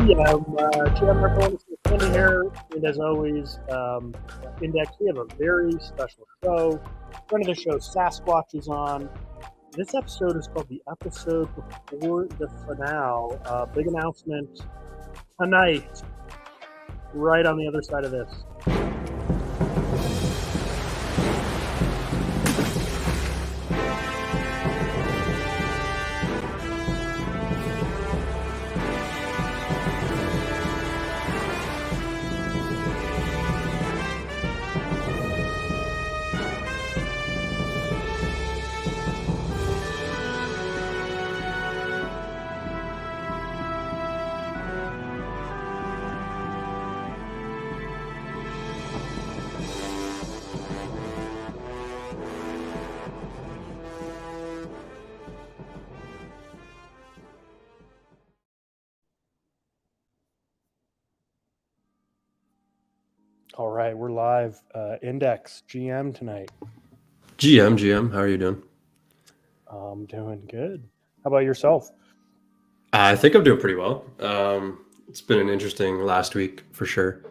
GM Referendum Standing here, and as always, Index, we have a very special show. Friend of the show, Sasquatch, is on. This episode is called the episode before the finale. Big announcement tonight, right on the other side of this. All right, we're live. Index GM tonight. GM, how are you doing? I'm doing good. How about yourself? I think I'm doing pretty well. It's been an interesting last week for sure.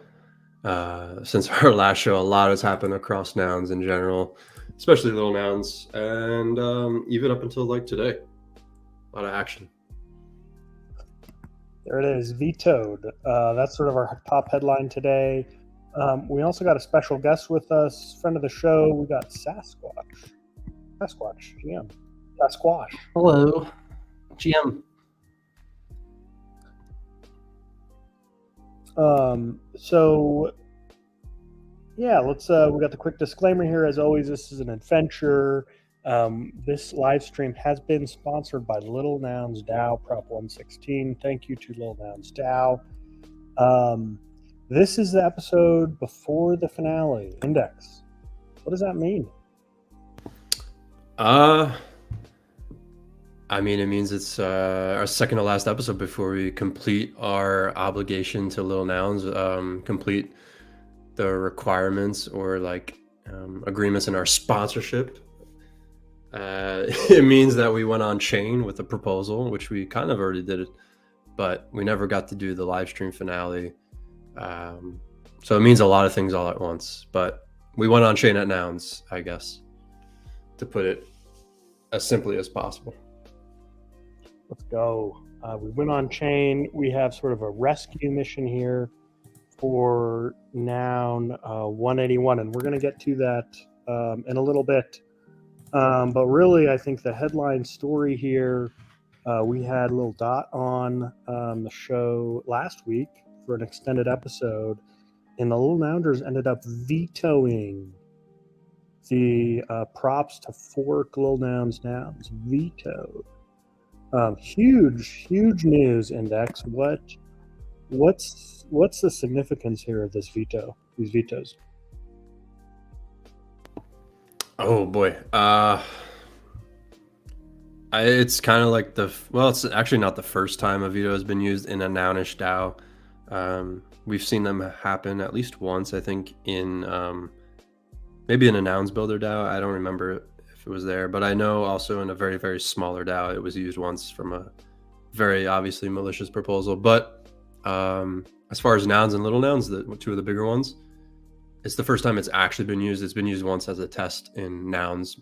Since our last show, a lot has happened across nouns in general, especially little nouns, and even up until like today, a lot of action. There it is, vetoed. That's sort of our top headline today. We also got a special guest with us, friend of the show. We got Sasquatch, GM. Sasquatch. Hello, GM. So yeah, let's we got the quick disclaimer here. As always, this is an adventure. This live stream has been sponsored by Little Nouns DAO Prop 116. Thank you to Little Nouns DAO. This is the episode before the finale. Index. What does that mean? I mean, it means it's our second to last episode before we complete our obligation to Little Nouns, complete the requirements or agreements in our sponsorship. It means that we went on chain with a proposal, which we kind of already did it, but we never got to do the live stream finale. So it means a lot of things all at once, but we went on chain at nouns, I guess, to put it as simply as possible. Let's go. We went on chain. We have sort of a rescue mission here for noun 181, and we're going to get to that in a little bit. But really, I think the headline story here, we had Lil Dot on the show last week for an extended episode, and the Little Nounders ended up vetoing the props to fork Little Nouns. Vetoed. Huge news, Index. What's the significance here of this veto? These vetoes. Oh boy. It's kind of like it's actually not the first time a veto has been used in a nounish DAO. We've seen them happen at least once, I think, in maybe in a nouns builder DAO. I don't remember if it was there, but I know also in a very, very smaller DAO, it was used once from a very obviously malicious proposal. But as far as nouns and little nouns, two of the bigger ones, it's the first time it's actually been used. It's been used once as a test in nouns,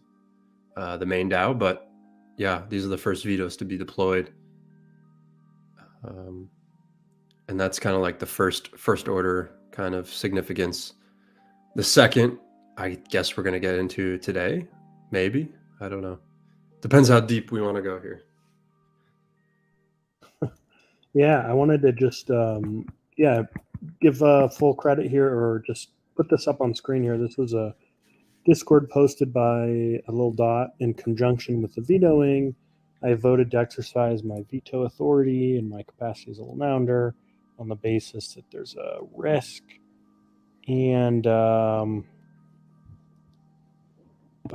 the main DAO, but yeah, these are the first vetoes to be deployed. And that's kind of like the first order kind of significance. The second, I guess we're going to get into today. Maybe. I don't know. Depends how deep we want to go here. Yeah, I wanted to just give full credit here, or just put this up on screen here. This was a Discord posted by a Little Dot in conjunction with the vetoing. I voted to exercise my veto authority in my capacity as a Little Nounder on the basis that there's a risk, and by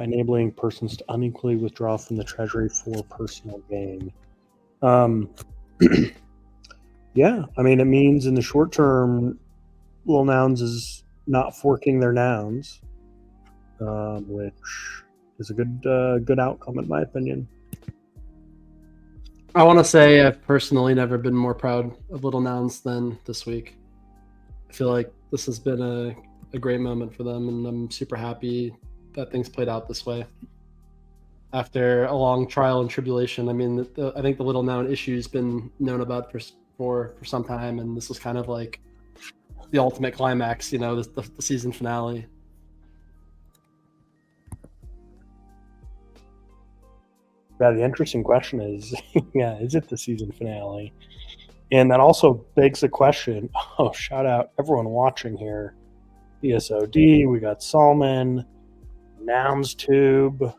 enabling persons to unequally withdraw from the treasury for personal gain. Yeah, I mean, it means in the short term, Little Nouns is not forking their nouns, which is a good outcome in my opinion. I want to say I've personally never been more proud of Little Nouns than this week. I feel like this has been a great moment for them, and I'm super happy that things played out this way. After a long trial and tribulation, I mean, I think the Little Noun issue's been known about for some time, and this was kind of like the ultimate climax, you know, the season finale. Yeah, the interesting question is, yeah, is it the season finale? And that also begs the question, oh, shout out everyone watching here. ESOD, we got Salmon, NounsTube.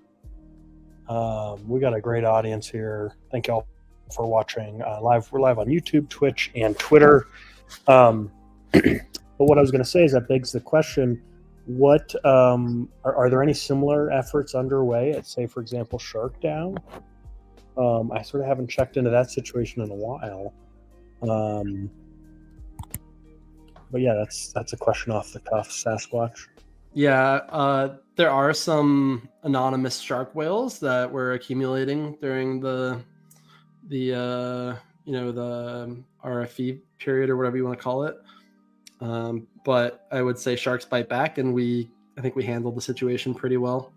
We got a great audience here. Thank y'all for watching live. We're live on YouTube, Twitch, and Twitter. But what I was going to say is that begs the question, what are there any similar efforts underway at, say, for example, Shark DAO? I sort of haven't checked into that situation in a while. But yeah, that's a question off the cuff, Sasquatch. Yeah, there are some anonymous shark whales that were accumulating during the RFE period or whatever you want to call it. But I would say sharks bite back, and I think we handled the situation pretty well.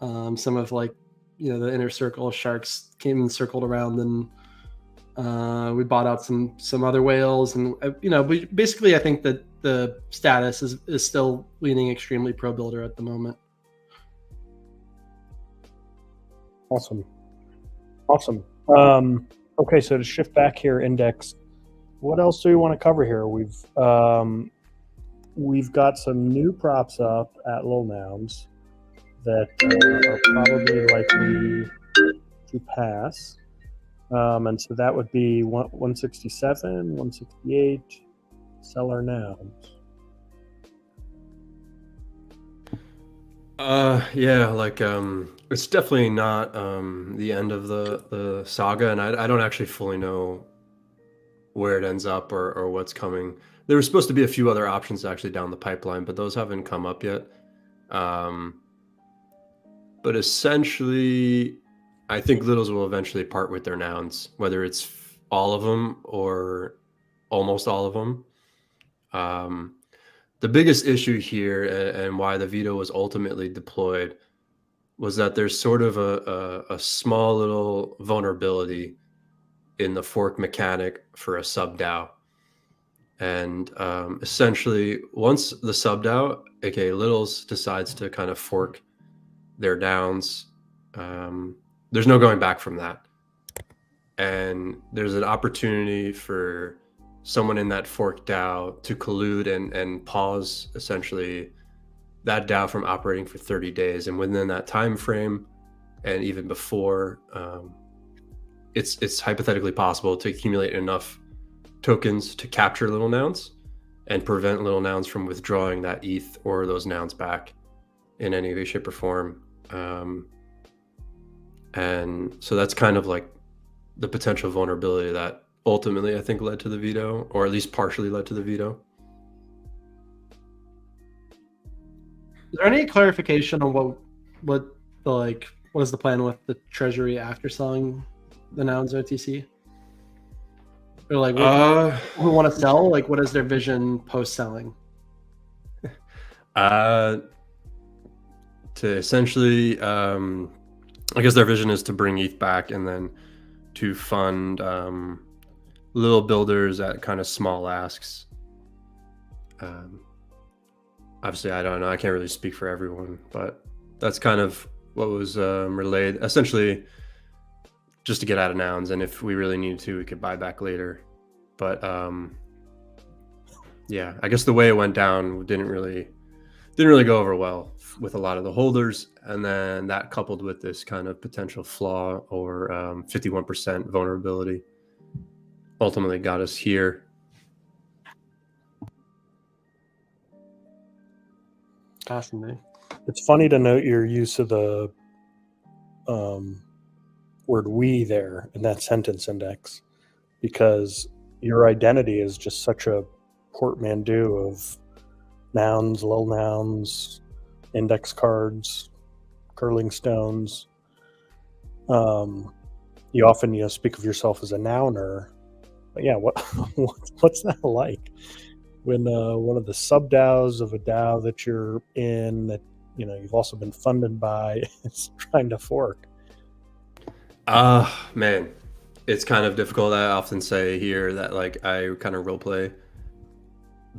Some of the inner circle of sharks came and circled around, and we bought out some other whales, and basically I think that the status is still leaning extremely pro builder at the moment. Awesome. Okay, so to shift back here, Index, what else do we want to cover here? We've got some new props up at Lil Nouns that are probably likely to pass. And so that would be 167, 168, seller Nouns. It's definitely not the end of the saga, and I don't actually fully know where it ends up or what's coming. There were supposed to be a few other options actually down the pipeline, but those haven't come up yet. But essentially, I think Littles will eventually part with their nouns, whether it's all of them or almost all of them. The biggest issue here and why the veto was ultimately deployed was that there's sort of a small little vulnerability in the fork mechanic for a sub DAO. And essentially, once the sub DAO, aka Littles, decides to kind of fork their nouns, there's no going back from that. And there's an opportunity for someone in that fork DAO to collude and pause essentially that DAO from operating for 30 days. And within that time frame, and even before, it's hypothetically possible to accumulate enough tokens to capture Little Nouns and prevent Little Nouns from withdrawing that ETH or those nouns back in any way, shape, or form. And so that's kind of like the potential vulnerability that ultimately I think led to the veto, or at least partially led to the veto. Is there any clarification on what is the plan with the treasury after selling the nouns OTC? Or like who want to sell? Like, what is their vision post selling? To essentially, I guess their vision is to bring ETH back and then to fund little builders at kind of small asks. Obviously, I don't know. I can't really speak for everyone, but that's kind of what was relayed. Essentially, just to get out of nouns, and if we really needed to, we could buy back later. But yeah, I guess the way it went down didn't really go over well with a lot of the holders, and then that coupled with this kind of potential flaw or 51% vulnerability ultimately got us here. Fascinating. It's funny to note your use of the word "we" there in that sentence, Index, because your identity is just such a portmanteau of nouns, little nouns, index cards, curling stones. you often speak of yourself as a nouner. But yeah, what's that like when one of the sub DAOs of a DAO that you're in that you've also been funded by is trying to fork? Man, it's kind of difficult. I often say here that like I kind of role play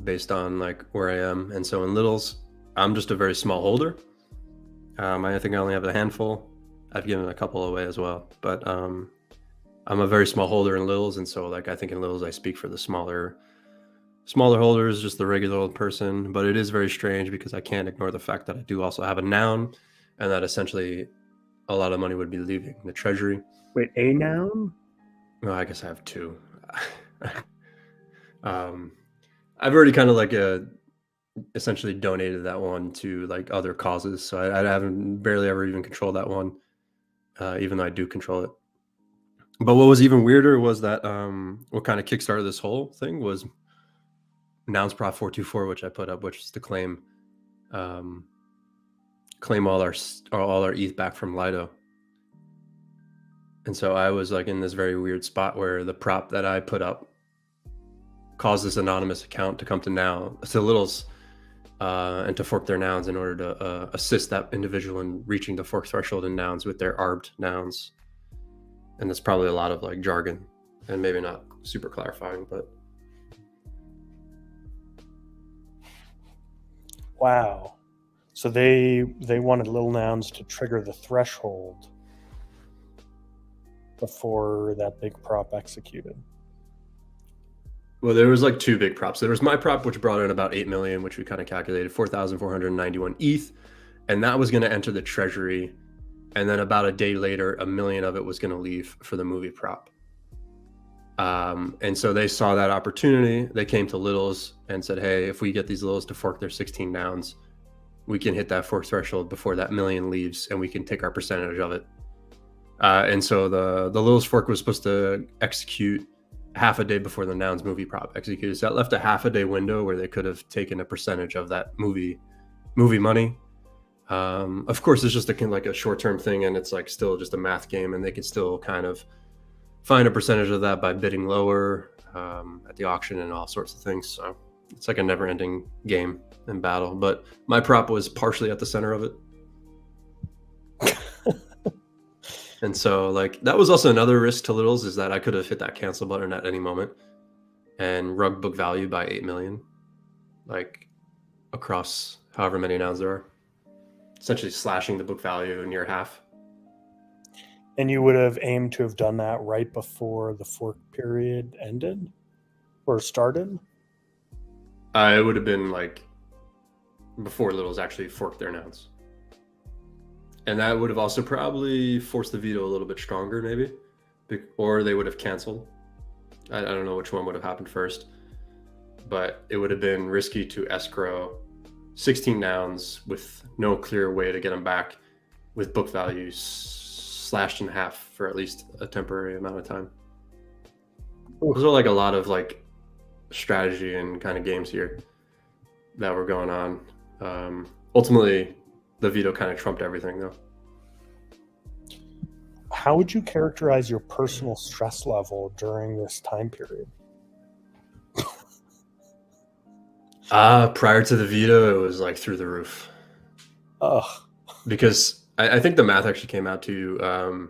based on like where I am, and so in Littles, I'm just a very small holder. I think I only have a handful. I've given a couple away as well, but I'm a very small holder in Littles, and so like I think in Littles I speak for the smaller holders, just the regular old person. But it is very strange because I can't ignore the fact that I do also have a noun, and that essentially a lot of money would be leaving the treasury. Wait, a noun? Well, I guess I have two. I've already kind of like essentially donated that one to like other causes, so I haven't barely ever even controlled that one, even though I do control it. But what was even weirder was that what kind of kickstarted this whole thing was Nouns Prop 424, which I put up, which is to claim all our ETH back from Lido. And so I was like in this very weird spot where the prop that I put up caused this anonymous account to come to Littles and to fork their nouns in order to assist that individual in reaching the fork threshold in nouns with their arbed nouns. And that's probably a lot of like jargon and maybe not super clarifying, but wow. So they wanted Little Nouns to trigger the threshold before that big prop executed. Well, there was like two big props. There was my prop, which brought in about 8 million, which we kind of calculated 4,491 ETH, and that was going to enter the treasury. And then about a day later, 1 million of it was going to leave for the movie prop. And so they saw that opportunity. They came to Littles and said, hey, if we get these Littles to fork their 16 nouns, we can hit that fork threshold before that 1 million leaves, and we can take our percentage of it. And so the Littles fork was supposed to execute half a day before the nouns movie prop executed. So that left a half a day window where they could have taken a percentage of that movie money. Of course, it's just a short-term thing, and it's like still just a math game, and they could still kind of find a percentage of that by bidding lower at the auction and all sorts of things. So it's like a never-ending game and battle. But my prop was partially at the center of it. And so like that was also another risk to Littles, is that I could have hit that cancel button at any moment and rug book value by 8 million, like across however many nouns there are, essentially slashing the book value near half. And you would have aimed to have done that right before the fork period ended or started? It would have been like before Littles actually forked their nouns. And that would have also probably forced the veto a little bit stronger, maybe, or they would have canceled. I don't know which one would have happened first, but it would have been risky to escrow 16 nouns with no clear way to get them back, with book values slashed in half for at least a temporary amount of time. Those are like a lot of like strategy and kind of games here that were going on. Ultimately, the veto kind of trumped everything, though. How would you characterize your personal stress level during this time period? Prior to the veto, it was like through the roof. Ugh. Because I think the math actually came out to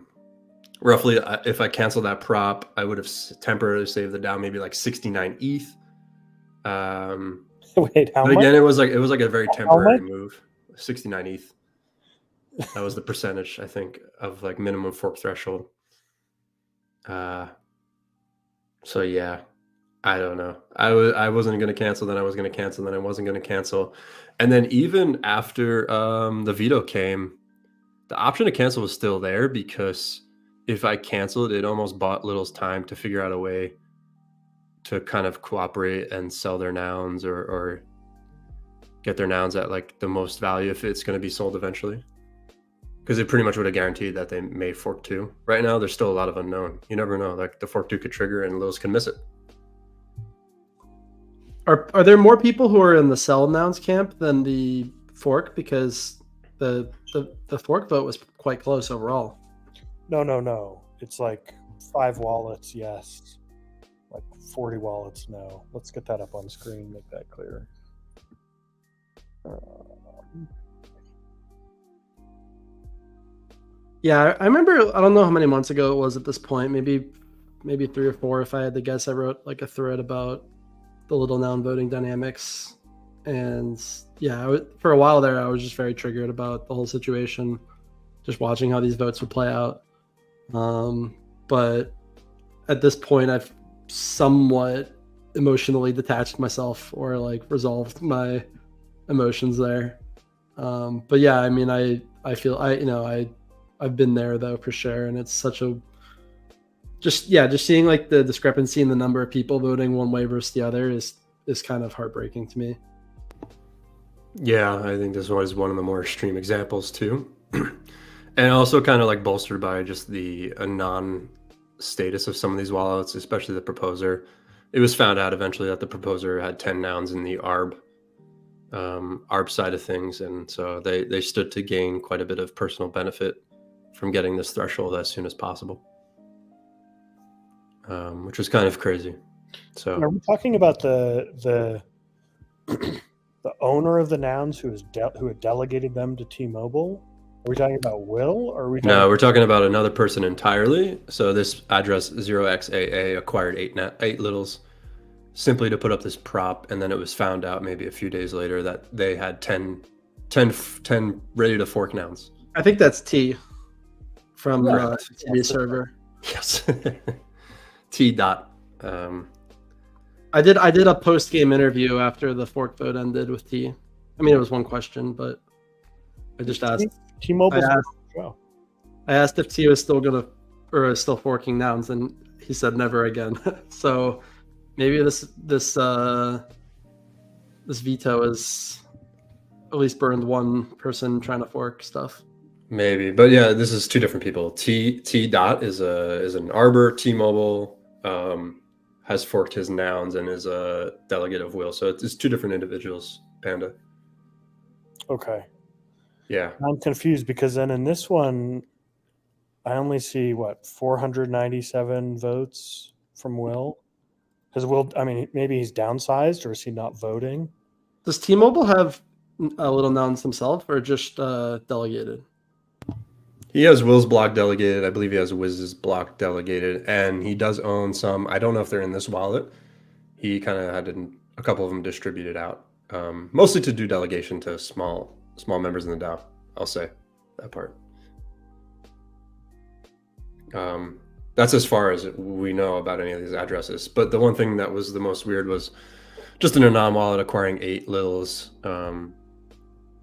roughly, if I canceled that prop, I would have temporarily saved the DAO maybe like 69 ETH. Wait, how but much? Again, it was like a very temporary move. 69 ETH. That was the percentage, I think, of like minimum fork threshold. So yeah, I don't know. I wasn't going to cancel, then I was going to cancel, then I wasn't going to cancel. And then even after the veto came, the option to cancel was still there, because if I canceled, it almost bought Little's time to figure out a way to kind of cooperate and sell their nouns or get their nouns at like the most value if it's going to be sold eventually, because it pretty much would have guaranteed that they may fork 2. Right now there's still a lot of unknown. You never know, like the fork 2 could trigger and Littles can miss it. Are there more people who are in the sell nouns camp than the fork? Because the fork vote was quite close overall. No. It's like 5 wallets, yes. Like 40 wallets, no. Let's get that up on screen, make that clear. Yeah, I remember. I don't know how many months ago it was at this point. Maybe 3 or 4. If I had to guess, I wrote like a thread about the little noun voting dynamics, and yeah, for a while there, I was just very triggered about the whole situation, just watching how these votes would play out. But at this point, I've somewhat emotionally detached myself, or like resolved my emotions there. But yeah, I mean, I feel I've been there though for sure, and it's such a just seeing like the discrepancy in the number of people voting one way versus the other is kind of heartbreaking to me. Yeah, I think this was one of the more extreme examples too. And also kind of like bolstered by just the anon status of some of these wallets, especially the proposer. It was found out eventually that the proposer had 10 nouns in the ARB side of things, and so they stood to gain quite a bit of personal benefit from getting this threshold as soon as possible, which was kind of crazy. So are we talking about the the owner of the nouns who had delegated them to T-Mobile? Are we talking about Will, or are we? No, we're talking about another person entirely. So this address 0xAA acquired 8 littles simply to put up this prop, and then it was found out maybe a few days later that they had 10 ready to fork nouns. I think that's T from the TV server. Yes. T dot. I did a post game interview after the fork vote ended with T. I mean, it was one question, but I just asked T-Mobile. I asked if T was still forking nouns, and he said never again. So maybe this veto is at least burned one person trying to fork stuff. Maybe, but yeah, this is two different people. T dot is an Arbor. T-Mobile has forked his nouns and is a delegate of Will. So it's two different individuals. Panda. Okay. Yeah. I'm confused because then in this one, I only see 497 votes from Will. Has Will? I mean, maybe he's downsized, or is he not voting? Does T-Mobile have little nouns himself, or just delegated? He has Will's block delegated. I believe he has Wiz's block delegated, and he does own some. I don't know if they're in this wallet. He kind of had a couple of them distributed out, mostly to do delegation to small members in the DAO. I'll say that part. That's as far as we know about any of these addresses. But the one thing that was the most weird was just an anon wallet acquiring 8 littles,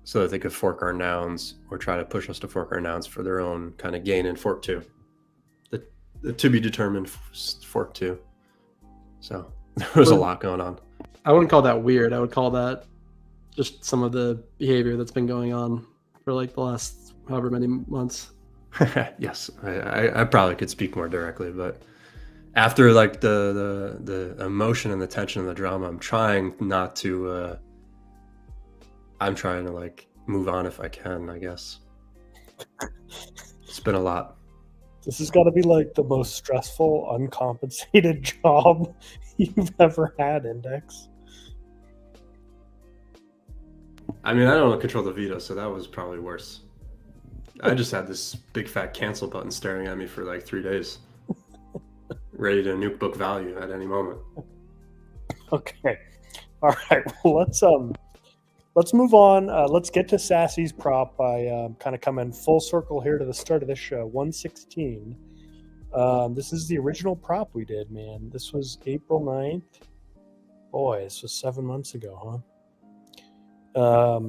so that they could fork our nouns or try to push us to fork our nouns for their own kind of gain in fork 2. The to be determined fork 2. So there was a lot going on. I wouldn't call that weird. I would call that just some of the behavior that's been going on for like the last however many months. Yes, I probably could speak more directly, but after like the emotion and the tension and the drama, I'm trying to like move on if I can, I guess. It's been a lot. This has got to be like the most stressful, uncompensated job you've ever had, Index. I mean, I don't control the veto, so that was probably worse. I just had this big fat cancel button staring at me for like 3 days, ready to nuke book value at any moment. Okay, all right. Well, let's move on. Let's get to Sassy's prop. I kind of come in full circle here to the start of this show. 116. This is the original prop we did, man. This was April 9th. Boy, this was 7 months ago, huh?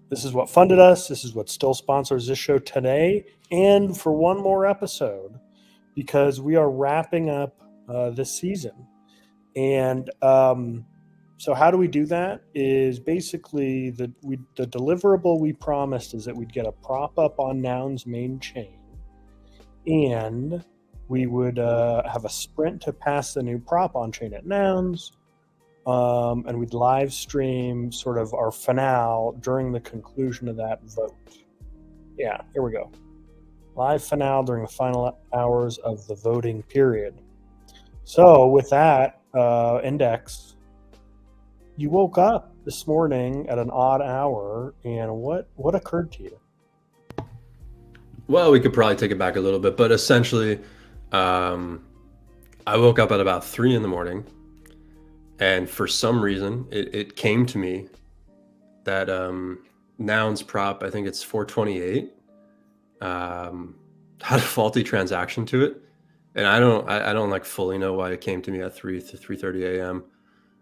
This is what funded us. This is what still sponsors this show today and for one more episode, because we are wrapping up this season. And so how do we do that? Is basically the deliverable we promised is that we'd get a prop up on Noun's main chain, and we would have a sprint to pass the new prop on chain at Nouns. And we'd live stream sort of our finale during the conclusion of that vote. Yeah, here we go. Live finale during the final hours of the voting period. So with that index, you woke up this morning at an odd hour, and what occurred to you? Well, we could probably take it back a little bit, but essentially, I woke up at about 3 in the morning, and for some reason, it came to me that Nouns prop, I think it's 428, had a faulty transaction to it, and I don't like fully know why it came to me at 3:30 a.m.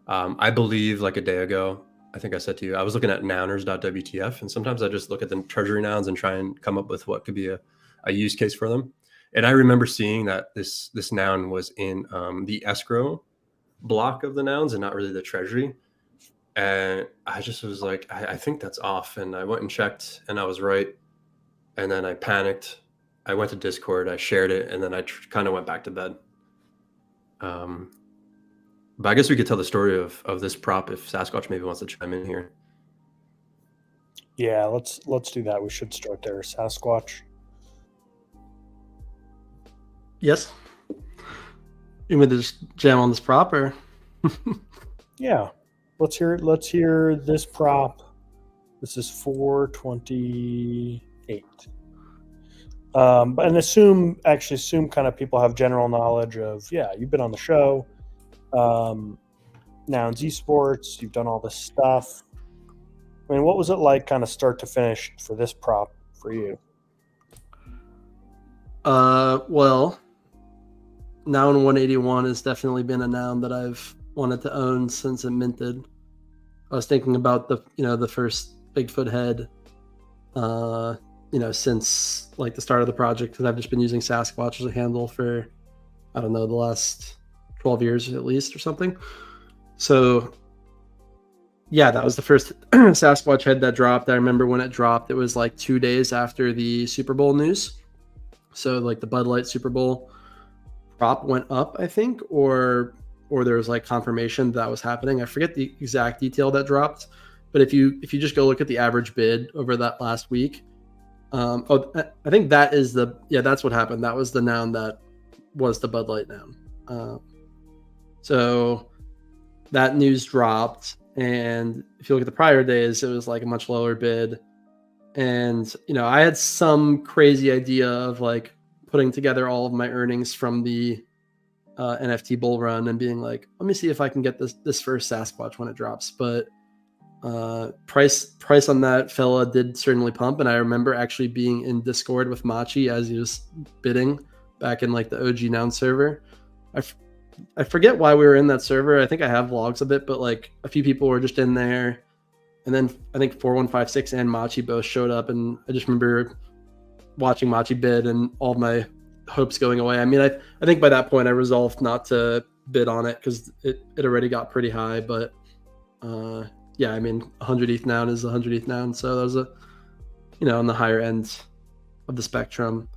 I believe like a day ago, I think I said to you, I was looking at nouners.wtf, and sometimes I just look at the treasury nouns and try and come up with what could be a use case for them. And I remember seeing that this noun was in the escrow block of the nouns and not really the treasury. And I just was like, I think that's off. And I went and checked, and I was right. And then I panicked. I went to Discord, I shared it, and then I kind of went back to bed. But I guess we could tell the story of this prop if Sasquatch maybe wants to chime in here. Yeah, let's do that. We should start there. Sasquatch. Yes. You want me to just jam on this prop, or? Yeah, let's hear it. Let's hear this prop. This is 428. And assume kind of people have general knowledge of, yeah, you've been on the show. Nouns Esports, you've done all this stuff. I mean, what was it like kind of start to finish for this prop for you? Well, Noun 181 has definitely been a noun that I've wanted to own since it minted. I was thinking about the first Bigfoot head, since like the start of the project, because I've just been using Sasquatch as a handle for, I don't know, the last 12 years at least or something. So yeah, that was the first Sasquatch head that dropped. I remember when it dropped, it was like 2 days after the Super Bowl news. So like the Bud Light Super Bowl prop went up, I think, or there was like confirmation that was happening. I forget the exact detail that dropped, but if you just go look at the average bid over that last week, I think that's what happened. That was the noun that was the Bud Light noun. So that news dropped, and if you look at the prior days, it was like a much lower bid. And I had some crazy idea of like putting together all of my earnings from the NFT bull run and being like, let me see if I can get this first Sasquatch when it drops. But price on that fella did certainly pump, and I remember actually being in Discord with Machi as he was bidding back in like the OG Noun server. I forget why we were in that server. I think I have logs of it, but like a few people were just in there, and then I think 4156 and Machi both showed up, and I just remember watching Machi bid and all of my hopes going away. I mean, I think by that point I resolved not to bid on it because it already got pretty high. But yeah, I mean, 100 ETH noun is 100 ETH noun, so that was on the higher end of the spectrum.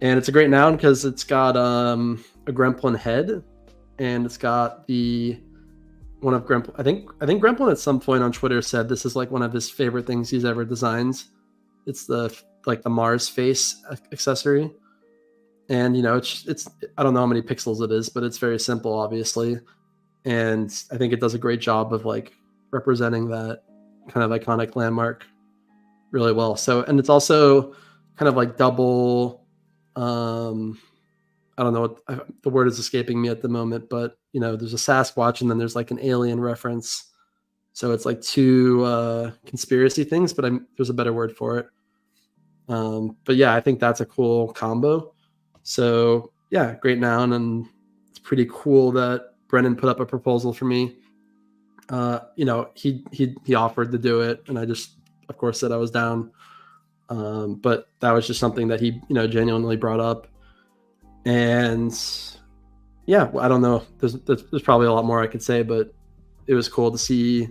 And it's a great noun because it's got a Gremplin head, and it's got one of Gremplin. I think Gremplin at some point on Twitter said this is like one of his favorite things he's ever designed. It's the Mars face accessory, and it's I don't know how many pixels it is, but it's very simple, obviously, and I think it does a great job of like representing that kind of iconic landmark really well. So, and it's also kind of like double. I don't know what the word is escaping me at the moment, but there's a Sasquatch and then there's like an alien reference. So it's like two conspiracy things, but there's a better word for it. But yeah, I think that's a cool combo. So yeah, great noun, and it's pretty cool that Brennan put up a proposal for me. He offered to do it, and I just, of course, said I was down. But that was just something that he, genuinely brought up. And yeah, I don't know. There's probably a lot more I could say, but it was cool to see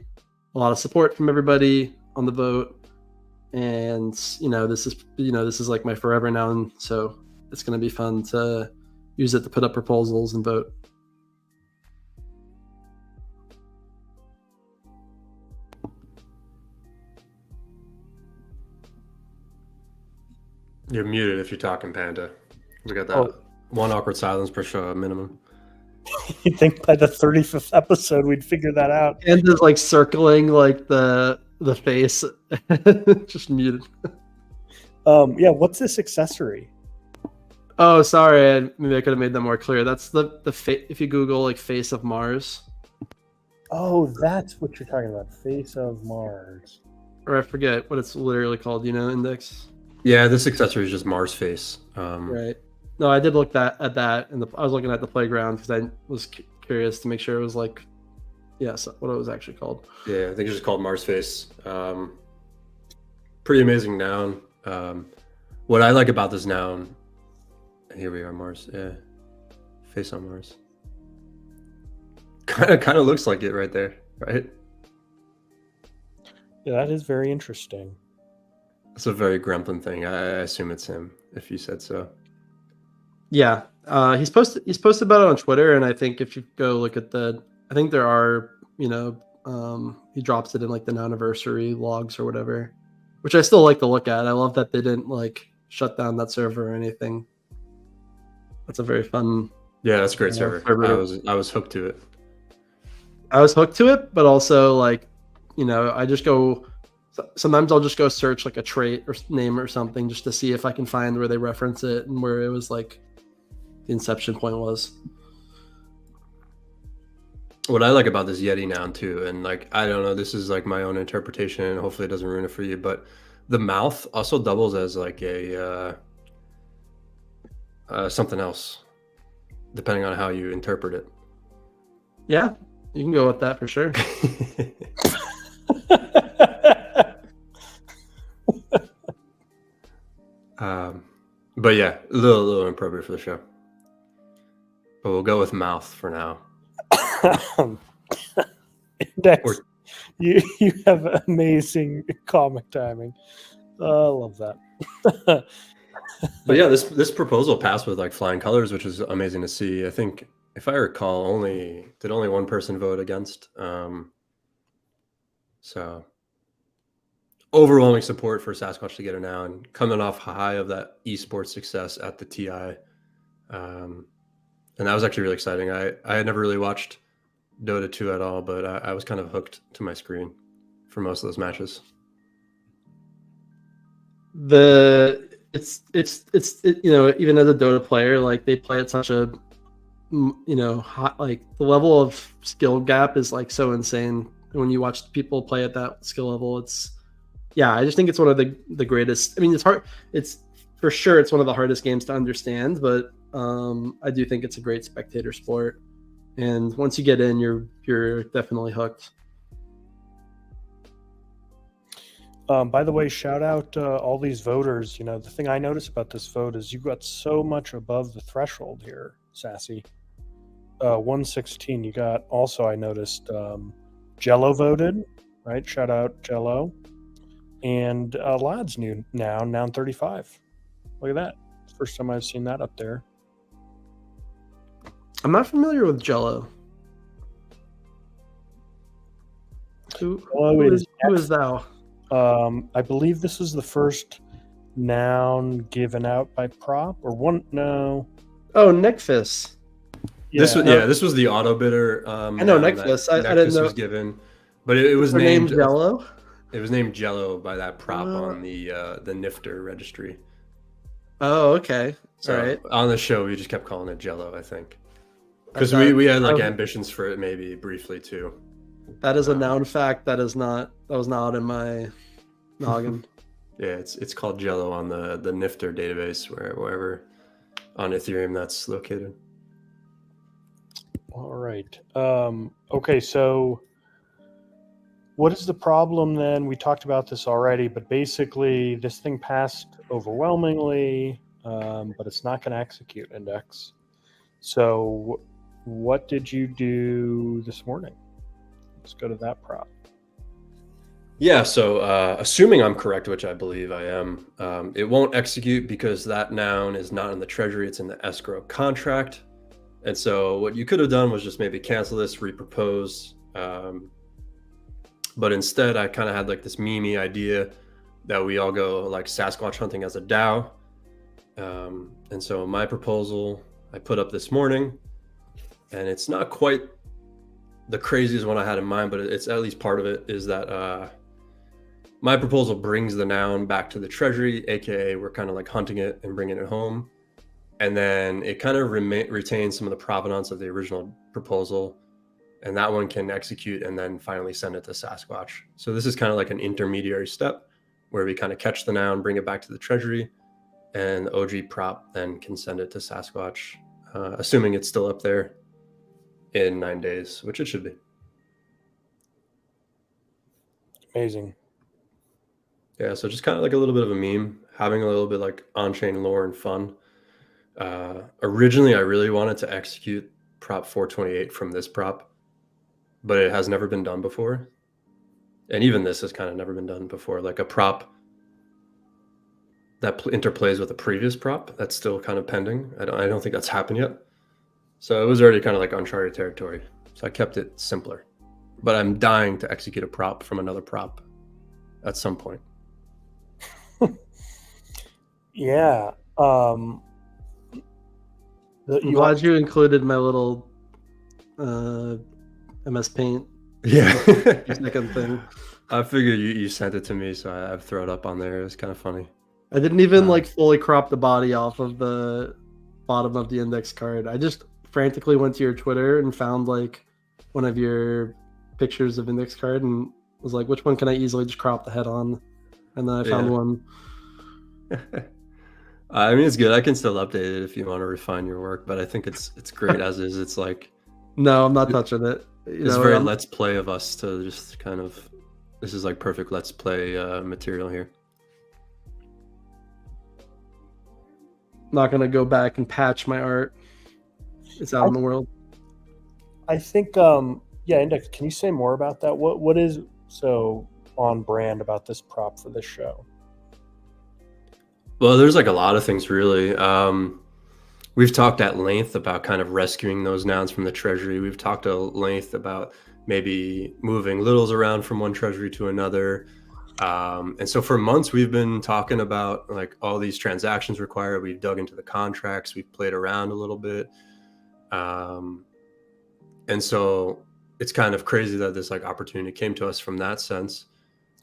a lot of support from everybody on the vote. And this is like my forever noun, so it's going to be fun to use it to put up proposals and vote. You're muted if you're talking, Panda. We got that Oh. one awkward silence per show minimum. You'd think by the 35th episode we'd figure that out. And just like circling like the face, just muted. Yeah, what's this accessory? Oh, sorry. Maybe I could have made that more clear. That's the if you Google like face of Mars, Oh, that's what you're talking about. Face of Mars. or I forget what it's literally called. You know, Index. Yeah, this accessory is just Mars face. Right. No, I did look at that, and I was looking at the playground because I was curious to make sure it was like, yes, what it was actually called. Yeah, I think it's just called Mars face. Pretty amazing noun. What I like about this noun, here we are, Mars. Yeah, face on Mars. Kind of looks like it right there, right? Yeah, that is very interesting. It's a very Gremlin thing. I assume it's him, if you said so. Yeah, he's posted about it on Twitter, and I think if you go look at I think there are, he drops it in like the anniversary logs or whatever, which I still like to look at. I love that they didn't like shut down that server or anything. That's a very fun. Yeah, that's a great Yeah, server. I was hooked to it. I was hooked to it, but also like, I just go. Sometimes I'll just go search like a trait or name or something just to see if I can find where they reference it and where it was like the inception point was. What I like about this Yeti noun too, and like I don't know, this is like my own interpretation, and hopefully it doesn't ruin it for you, but the mouth also doubles as like a something else, depending on how you interpret it. Yeah, you can go with that for sure. But yeah, a little inappropriate for the show. But we'll go with mouth for now. Index, you have amazing comic timing. I love that. But yeah, this proposal passed with like flying colors, which is amazing to see. I think, if I recall, only one person vote against. So overwhelming support for Sasquatch to get it now, and coming off high of that esports success at the TI. And that was actually really exciting. I had never really watched Dota 2 at all, but I was kind of hooked to my screen for most of those matches. It's even as a Dota player, like they play at such a hot, like the level of skill gap is like so insane. When you watch people play at that skill level, I just think it's one of the greatest. I mean, it's hard. It's for sure it's one of the hardest games to understand, but I do think it's a great spectator sport. And once you get in, you're definitely hooked. By the way, shout out all these voters. The thing I noticed about this vote is you got so much above the threshold here, Sassy. 116. You got also, I noticed, Jello voted, right? Shout out Jello. And Lads new now 35. Look at that. First time I've seen that up there. I'm not familiar with Jello. Who is thou? I believe this is the first noun given out by Prop or one. No. Oh, Necfus. Yeah. This was the auto bidder. I know Necfus. I didn't know was given, but it was named named Jello. It was named Jello by that prop on the Nifter registry. Oh, okay. So all right. On the show, we just kept calling it Jello, I think, because we had like ambitions for it maybe briefly too. That is a noun fact. That was not in my noggin. Yeah, it's called Jello on the Nifter database, wherever on Ethereum that's located. All right. Okay, so what is the problem then? We talked about this already, but basically this thing passed overwhelmingly, but it's not going to execute Index. So what did you do this morning? Let's go to that prop. Yeah, so assuming I'm correct, which I believe I am, it won't execute because that noun is not in the treasury, it's in the escrow contract. And so what you could have done was just maybe cancel this, repropose. But instead, I kind of had like this meme idea that we all go like Sasquatch hunting as a DAO. And so my proposal I put up this morning, and it's not quite the craziest one I had in mind, but it's at least part of it, is that my proposal brings the noun back to the treasury, aka we're kind of like hunting it and bringing it home. And then it kind of retains some of the provenance of the original proposal, and that one can execute and then finally send it to Sasquatch. So this is kind of like an intermediary step where we kind of catch the noun, bring it back to the treasury, and the OG prop then can send it to Sasquatch, assuming it's still up there in 9 days, which it should be. Amazing. Yeah, so just kind of like a little bit of a meme, having a little bit like on-chain lore and fun. Originally, I really wanted to execute prop 428 from this prop, but it has never been done before. And even this has kind of never been done before, like a prop that interplays with a previous prop that's still kind of pending. I don't think that's happened yet. So it was already kind of like uncharted territory. So I kept it simpler. But I'm dying to execute a prop from another prop at some point. Yeah. I'm glad you included my little MS Paint Yeah. second thing. I figured you sent it to me, so I've thrown it up on there. It was kind of funny. I didn't even like fully crop the body off of the bottom of the index card. I just frantically went to your Twitter and found like one of your pictures of index card and was like, which one can I easily just crop the head on? And then I found one. I mean, it's good. I can still update it if you want to refine your work, but I think it's great as is. It's like, no, I'm not touching it. It's very let's play of us to just kind of, this is like perfect let's play material here. Not gonna go back and patch my art. It's out in the world. I think Index, can you say more about that? What is so on brand about this prop for this show? Well, there's like a lot of things really. We've talked at length about kind of rescuing those nouns from the treasury. We've talked at length about maybe moving littles around from one treasury to another. And so for months, we've been talking about like all these transactions required. We've dug into the contracts. We've played around a little bit. And so it's kind of crazy that this like opportunity came to us from that sense.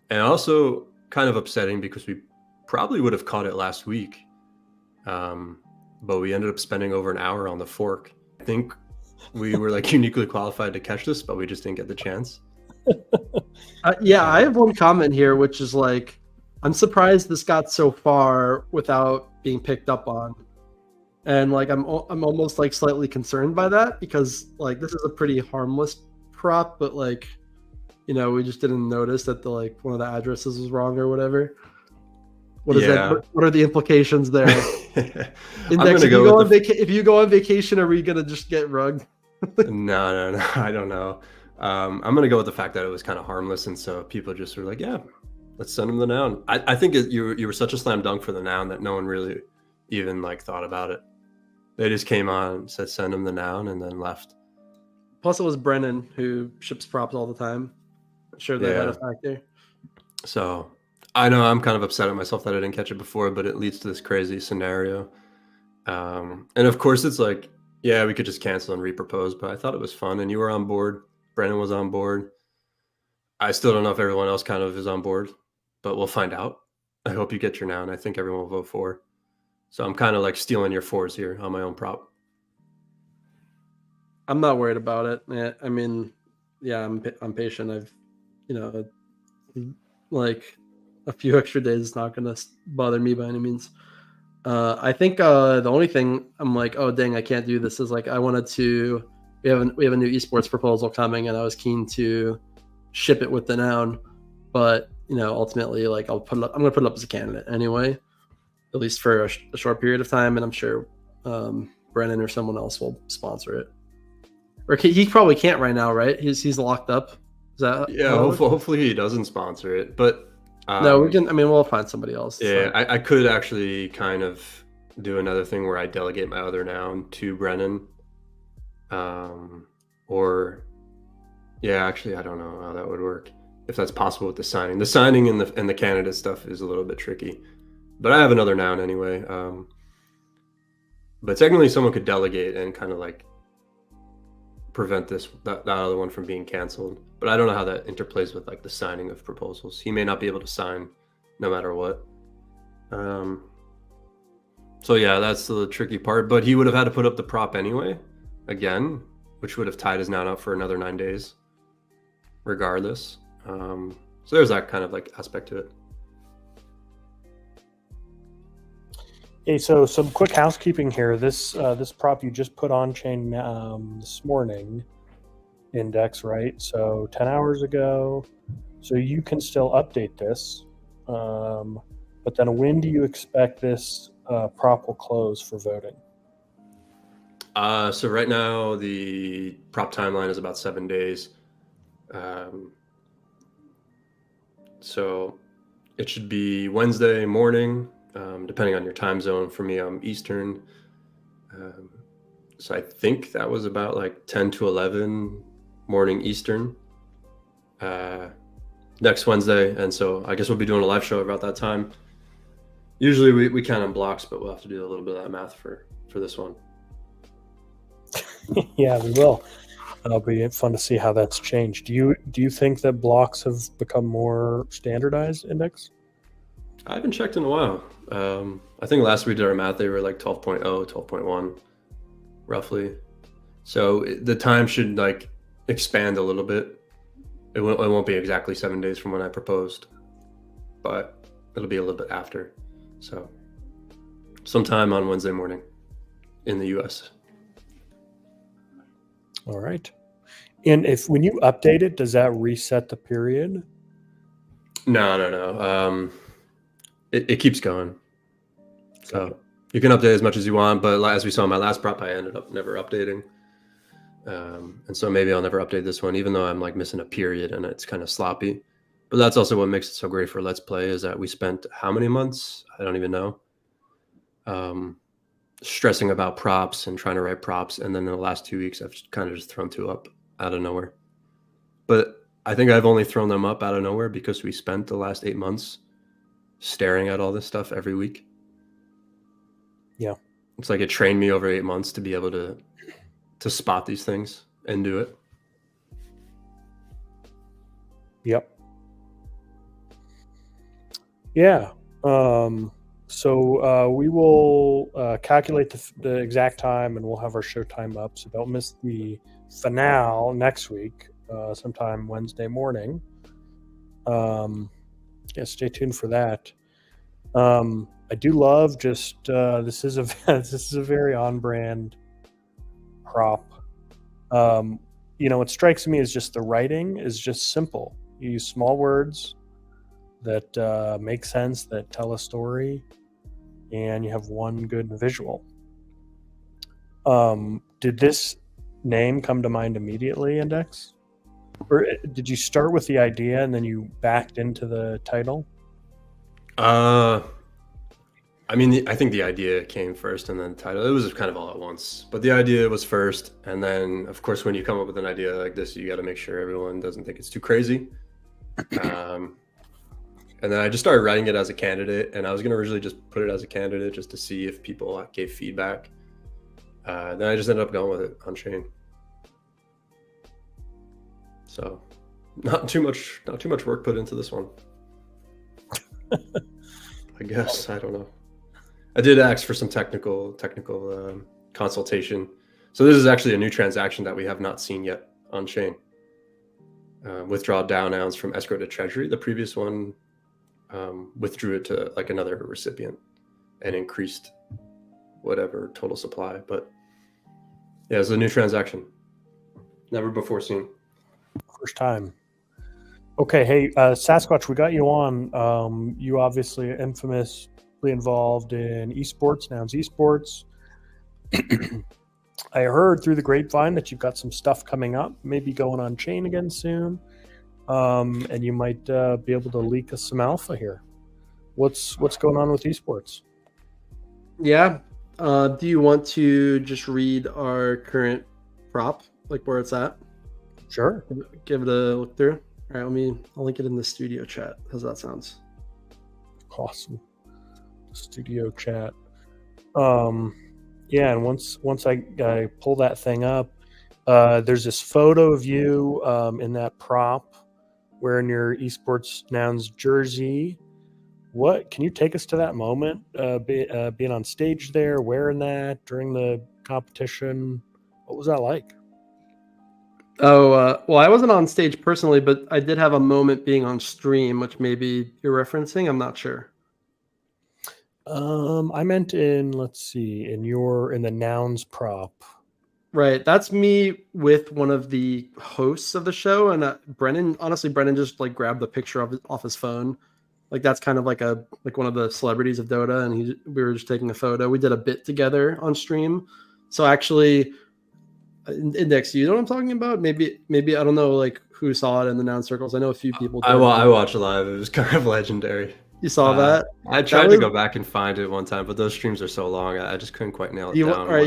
And also kind of upsetting because we probably would have caught it last week. But we ended up spending over an hour on the fork. I think we were like uniquely qualified to catch this, but we just didn't get the chance. I have one comment here, which is like, I'm surprised this got so far without being picked up on. And like, I'm almost like slightly concerned by that because like, this is a pretty harmless prop, but like, you know, we just didn't notice that the like one of the addresses was wrong or whatever. What is that? What are the implications there? Index, if you go on vacation, are we gonna just get rugged? No, I don't know. I'm gonna go with the fact that it was kind of harmless, and so people just were like, "Yeah, let's send them the noun." I think you were such a slam dunk for the noun that no one really even like thought about it. They just came on, said send them the noun, and then left. Plus, it was Brennan who ships props all the time. I'm sure they had a factor. So I know I'm kind of upset at myself that I didn't catch it before, but it leads to this crazy scenario. And of course, it's like, yeah, we could just cancel and repropose, but I thought it was fun, and you were on board. Brennan was on board. I still don't know if everyone else kind of is on board, but we'll find out. I hope you get your noun. I think everyone will vote for. So I'm kind of like stealing your fours here on my own prop. I'm not worried about it. Yeah, I mean, yeah, I'm patient. I've, you know, like a few extra days is not going to bother me by any means. I think the only thing I'm like, oh dang, I can't do this is like I wanted to. We have a new esports proposal coming, and I was keen to ship it with the noun, but you know, ultimately, like I'm gonna put it up as a candidate anyway, at least for a short period of time, and I'm sure Brennan or someone else will sponsor it. Or he probably can't right now, right? He's locked up. Is that hopefully he doesn't sponsor it, but no, we can. I mean, we'll find somebody else. Yeah, I could actually kind of do another thing where I delegate my other noun to Brennan. Actually, I don't know how that would work, if that's possible with the signing. The signing and the candidate stuff is a little bit tricky, but I have another noun anyway. But technically, someone could delegate and kind of like prevent that other one from being canceled. But I don't know how that interplays with like the signing of proposals. He may not be able to sign no matter what. So yeah, that's the tricky part. But he would have had to put up the prop anyway, again, which would have tied his noun up for another 9 days, regardless. So there's that kind of like aspect to it. Okay, so some quick housekeeping here. This prop you just put on chain this morning, Index, right? So 10 hours ago. So you can still update this. But then when do you expect this prop will close for voting? So right now the prop timeline is about 7 days. So it should be Wednesday morning, depending on your time zone. For me, I'm Eastern. So I think that was about like 10 to 11 morning Eastern next Wednesday. And so I guess we'll be doing a live show about that time. Usually we count in blocks, but we'll have to do a little bit of that math for this one. Yeah, we will. It'll be fun to see how that's changed. Do you think that blocks have become more standardized, Index? I haven't checked in a while. I think last we did our math, they were like 12.0, 12.1, roughly. So the time should like expand a little bit. It won't be exactly 7 days from when I proposed, but it'll be a little bit after. So sometime on Wednesday morning in the US. All right. And when you update it, does that reset the period? No. It keeps going. So you can update as much as you want, but as we saw in my last prop, I ended up never updating. And so maybe I'll never update this one, even though I'm like missing a period and it's kind of sloppy. But that's also what makes it so great for Let's Play, is that we spent how many months? I don't even know. Stressing about props and trying to write props. And then in the last 2 weeks, I've kind of just thrown two up out of nowhere. But I think I've only thrown them up out of nowhere because we spent the last 8 months staring at all this stuff every week. Yeah. It's like it trained me over 8 months to be able to spot these things and do it. Yep. Yeah. So we will calculate the exact time, and we'll have our show time up. So don't miss the finale next week, sometime Wednesday morning. Yeah, stay tuned for that. I do love just this is a very on brand prop. What strikes me is just the writing is just simple. You use small words that make sense, that tell a story, and you have one good visual. Did this name come to mind immediately, Index? Or did you start with the idea and then you backed into the title? I think the idea came first and then the title. It was kind of all at once. But the idea was first. And then, of course, when you come up with an idea like this, you got to make sure everyone doesn't think it's too crazy. And then I just started writing it as a candidate. And I was going to originally just put it as a candidate just to see if people gave feedback. Then I just ended up going with it on chain. So not too much work put into this one. I guess. I don't know. I did ask for some technical consultation. So this is actually a new transaction that we have not seen yet on chain. Withdraw DAO nouns from escrow to treasury. The previous one withdrew it to like another recipient and increased whatever total supply. But yeah, it's a new transaction. Never before seen. First time. Okay, hey, Sasquatch, we got you on. You obviously are infamously involved in esports, Nouns Esports. I heard through the grapevine that you've got some stuff coming up, maybe going on chain again soon, and you might be able to leak us some alpha here. What's going on with esports? Yeah. Do you want to just read our current prop, like where it's at? Sure. Give it a look through. All right, I'll link it in the studio chat. How's that sounds? Awesome. Studio chat. Yeah, and once I pull that thing up, there's this photo of you in that prop wearing your Esports Nouns jersey. What can you take us to that moment? Being on stage there, wearing that during the competition. What was that like? Oh, well, I wasn't on stage personally, but I did have a moment being on stream, which maybe you're referencing. I'm not sure. I meant let's see, in the nouns prop. Right. That's me with one of the hosts of the show. And Brennan, honestly, Brennan just like grabbed the picture off his phone. Like that's kind of like one of the celebrities of Dota. And we were just taking a photo. We did a bit together on stream. So actually, Index, you know what I'm talking about? Maybe I don't know like who saw it in the noun circles. I know a few people did. I watched live. It was kind of legendary. You saw that? I tried to go back and find it one time, but those streams are so long, I just couldn't quite nail it down. All right,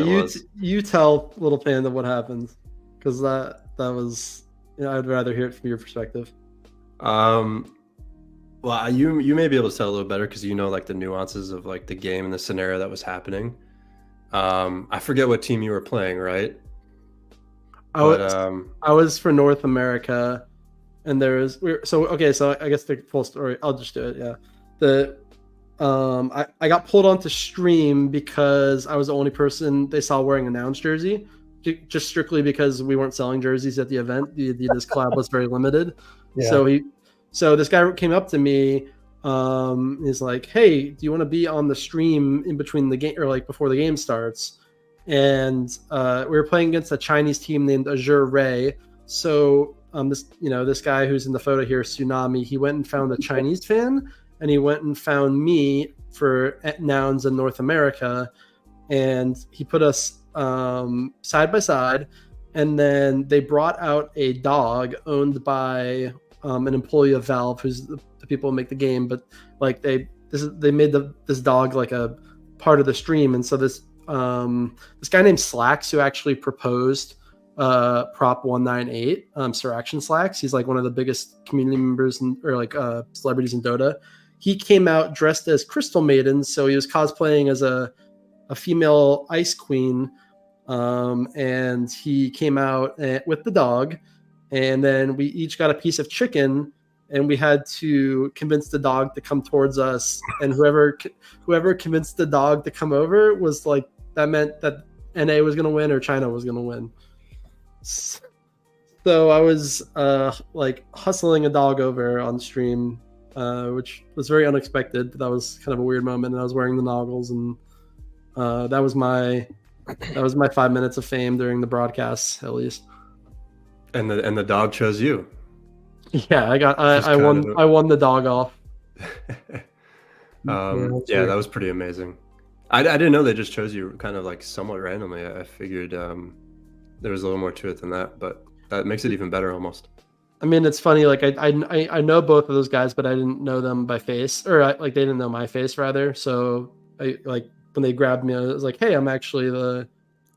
you tell Little Panda what happened, because that was, I'd rather hear it from your perspective. Well, you may be able to tell a little better because you know like the nuances of like the game and the scenario that was happening. I forget what team you were playing, right? I was for North America, and so I guess the full story. I'll just do it. Yeah. I got pulled onto stream because I was the only person they saw wearing a Nouns jersey, just strictly because we weren't selling jerseys at the event. This collab was very limited. Yeah. So this guy came up to me. He's like, "Hey, do you want to be on the stream in between the game or like before the game starts?" And we were playing against a Chinese team named Azure Ray. So this guy who's in the photo here, Tsunami, he went and found a Chinese fan. And he went and found me for Nouns in North America, and he put us side by side. And then they brought out a dog owned by an employee of Valve, who's the people who make the game. But like they made this dog like a part of the stream, and so this guy named Slacks, who actually proposed Prop 198, Sir Action Slacks. He's like one of the biggest community members or celebrities in Dota. He came out dressed as Crystal Maiden, so he was cosplaying as a female ice queen, and he came out with the dog, and then we each got a piece of chicken, and we had to convince the dog to come towards us, and whoever convinced the dog to come over was like, that meant that NA was going to win or China was going to win. So I was like hustling a dog over on stream, which was very unexpected, but that was kind of a weird moment. And I was wearing the noggles, and that was my 5 minutes of fame during the broadcast, at least. And the dog chose you. Yeah, I won the dog off. Yeah, that was pretty amazing. I didn't know they just chose you kind of like somewhat randomly. I figured there was a little more to it than that, but that makes it even better almost. I mean, it's funny. Like I know both of those guys, but I didn't know them by face, or they didn't know my face rather. So when they grabbed me, I was like, "Hey, I'm actually the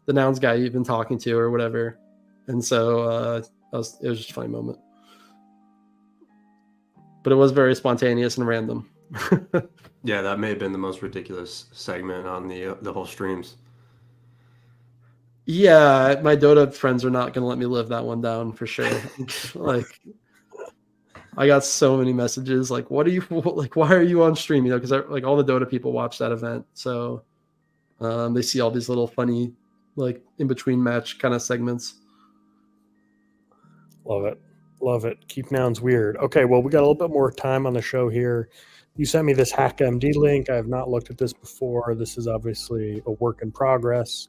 Nouns guy you've been talking to, or whatever." And so it was just a funny moment, but it was very spontaneous and random. Yeah, that may have been the most ridiculous segment on the whole streams. Yeah, my Dota friends are not going to let me live that one down for sure. Like, I got so many messages like, "What are you like? Why are you on stream?" Because like all the Dota people watch that event, so they see all these little funny, like in between match kind of segments. Love it. Keep Nouns weird. Okay, well, we got a little bit more time on the show here. You sent me this HackMD link. I have not looked at this before. This is obviously a work in progress,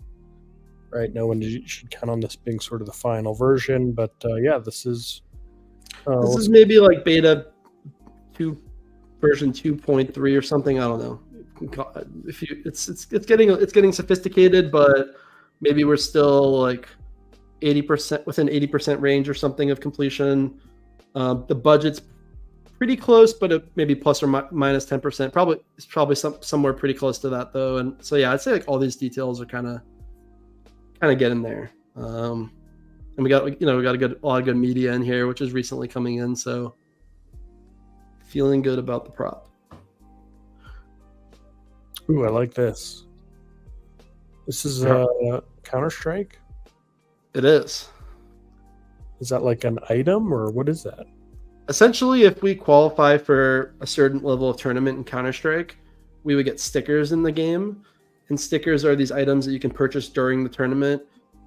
right? No one should count on this being sort of the final version, but yeah, this is maybe like beta 2 version 2.3 or something. I don't know. It's getting sophisticated, but maybe we're still like 80% within 80% range or something of completion. The budget's pretty close, but maybe plus or minus 10%. It's probably somewhere pretty close to that though. And so yeah, I'd say like all these details are kind of getting there. And we got a lot of good media in here, which is recently coming in. So feeling good about the prop. Ooh, I like this. This is Counter-Strike? It is. Is that like an item or what is that? Essentially, if we qualify for a certain level of tournament in Counter-Strike, we would get stickers in the game. And stickers are these items that you can purchase during the tournament.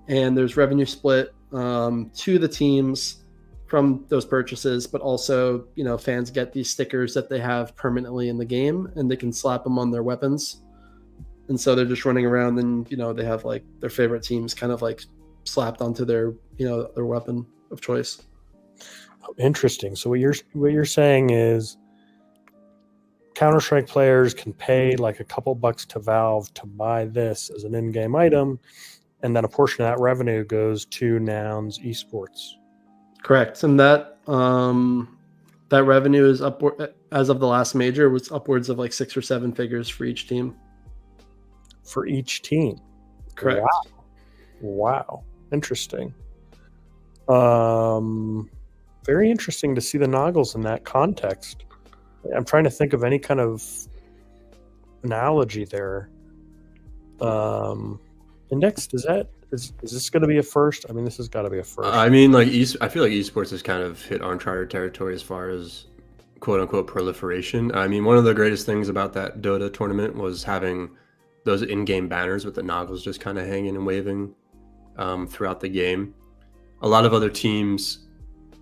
And there's revenue split to the teams from those purchases, but also, fans get these stickers that they have permanently in the game and they can slap them on their weapons. And so they're just running around and, they have like their favorite teams kind of like slapped onto their, their weapon of choice. Interesting. So what you're saying is Counter-Strike players can pay like a couple bucks to Valve to buy this as an in-game item, and then a portion of that revenue goes to Nouns Esports. Correct. And that revenue is upward, as of the last major, was upwards of like 6 or 7 figures for each team. For each team. Correct. Wow. Interesting. Very interesting to see the Noggles in that context. I'm trying to think of any kind of analogy there. Index, is this going to be a first? I mean, this has got to be a first. I mean, like I feel like esports has kind of hit uncharted territory as far as quote unquote proliferation. I mean, one of the greatest things about that Dota tournament was having those in-game banners with the Noggles just kind of hanging and waving throughout the game. A lot of other teams